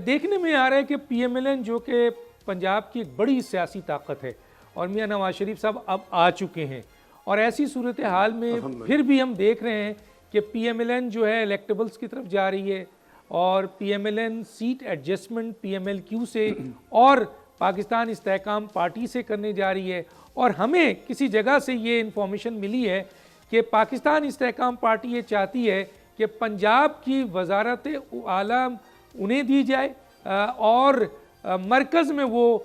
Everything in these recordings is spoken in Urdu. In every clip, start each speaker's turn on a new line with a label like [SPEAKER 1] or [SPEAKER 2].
[SPEAKER 1] دیکھنے میں آ رہا ہے کہ پی ایم ایل این جو کہ پنجاب کی ایک بڑی سیاسی طاقت ہے اور میاں نواز شریف صاحب اب آ چکے ہیں، اور ایسی صورتحال میں پھر بھی ہم دیکھ رہے ہیں کہ پی ایم ایل این جو ہے الیکٹیبلز کی طرف جا رہی ہے، اور P M L N seat adjustment P M L Q سے اور پاکستان استحکام پارٹی سے کرنے جا رہی ہے، اور ہمیں کسی جگہ سے یہ انفارمیشن ملی ہے کہ پاکستان استحکام پارٹی یہ چاہتی ہے کہ پنجاب کی وزارت اعلیٰ انہیں دی جائے اور مرکز میں وہ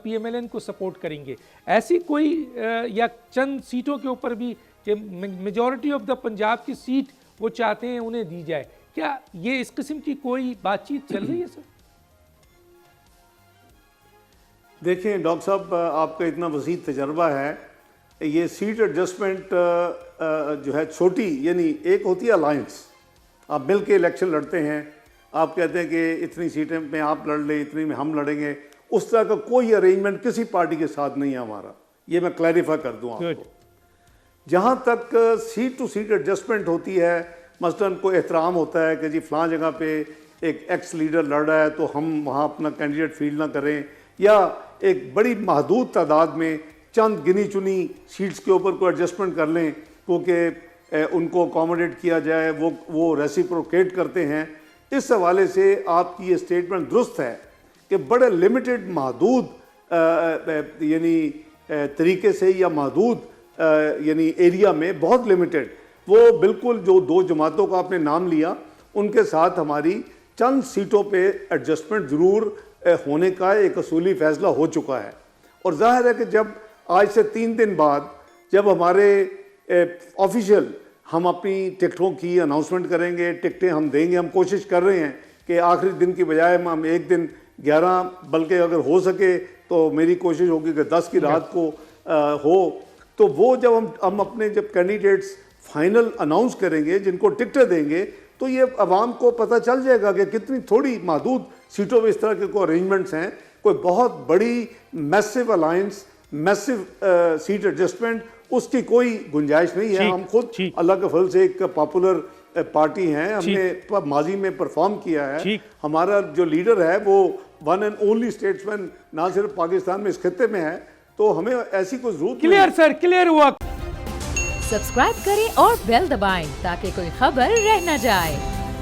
[SPEAKER 1] پی ایم ایل این کو سپورٹ کریں گے. ایسی کوئی یا چند سیٹوں کے اوپر بھی کہ میجورٹی آف دا پنجاب کی سیٹ وہ چاہتے ہیں انہیں دی جائے، کیا یہ اس قسم کی کوئی بات چیت چل رہی ہے سر؟
[SPEAKER 2] دیکھیں ڈاکٹر صاحب، آپ کا اتنا وسیع تجربہ ہے، یہ سیٹ ایڈجسٹمنٹ جو ہے چھوٹی، یعنی ایک ہوتی ہے الائنس، آپ مل کے الیکشن لڑتے ہیں، آپ کہتے ہیں کہ اتنی سیٹیں میں آپ لڑ لیں، اتنی میں ہم لڑیں گے، اس طرح کا کوئی ارینجمنٹ کسی پارٹی کے ساتھ نہیں ہے ہمارا. یہ میں کلیریفائی کر دوں آپ کو. جہاں تک سیٹ ٹو سیٹ ایڈجسٹمنٹ ہوتی ہے، مثلاً کوئی احترام ہوتا ہے کہ جی فلاں جگہ پہ ایک ایکس لیڈر لڑ رہا ہے تو ہم وہاں اپنا کینڈیڈیٹ فیلڈ نہ کریں، یا ایک بڑی محدود تعداد میں چند گنی چنی سیٹس کے اوپر کوئی ایڈجسٹمنٹ کر لیں کیونکہ ان کو اکوموڈیٹ کیا جائے، وہ ریسیپروکیٹ کرتے ہیں. اس حوالے سے آپ کی یہ اسٹیٹمنٹ درست ہے کہ بڑے لمیٹڈ محدود یعنی طریقے سے یا محدود یعنی ایریا میں بہت لمیٹڈ، وہ بالکل جو دو جماعتوں کا آپ نے نام لیا ان کے ساتھ ہماری چند سیٹوں پہ ایڈجسٹمنٹ ضرور ہونے کا ایک اصولی فیصلہ ہو چکا ہے. اور ظاہر ہے کہ جب آج سے 3 دن بعد جب ہمارے آفیشیل ہم اپنی ٹکٹوں کی اناؤنسمنٹ کریں گے، ٹکٹیں ہم دیں گے، ہم کوشش کر رہے ہیں کہ آخری دن کی بجائے ہم ایک دن 11، بلکہ اگر ہو سکے تو میری کوشش ہوگی کہ 10 کی رات کو ہو. تو وہ جب ہم اپنے جب کینڈیڈیٹس فائنل اناؤنس کریں گے، جن کو ٹکٹیں دیں گے، تو یہ عوام کو پتہ چل جائے گا کہ کتنی تھوڑی محدود سیٹوں پہ اس طرح کے کوئی ارینجمنٹس ہیں. کوئی بہت بڑی میسو الائنس، میسو سیٹ ایڈجسٹمنٹ، اس کی کوئی گنجائش نہیں ہے. ہم خود اللہ کے فضل سے ایک پاپولر پارٹی ہیں، ہم نے ماضی میں پرفارم کیا ہے. ہمارا جو لیڈر ہے وہ ون اینڈ اونلی اسٹیٹسمین نہ صرف پاکستان میں، اس خطے میں ہے، تو ہمیں ایسی کوئی ضرورت نہیں.
[SPEAKER 1] کلیئر سر، کلیئر ہوا.
[SPEAKER 3] سبسکرائب کریں اور بیل دبائیں تاکہ کوئی خبر رہ نہ جائے.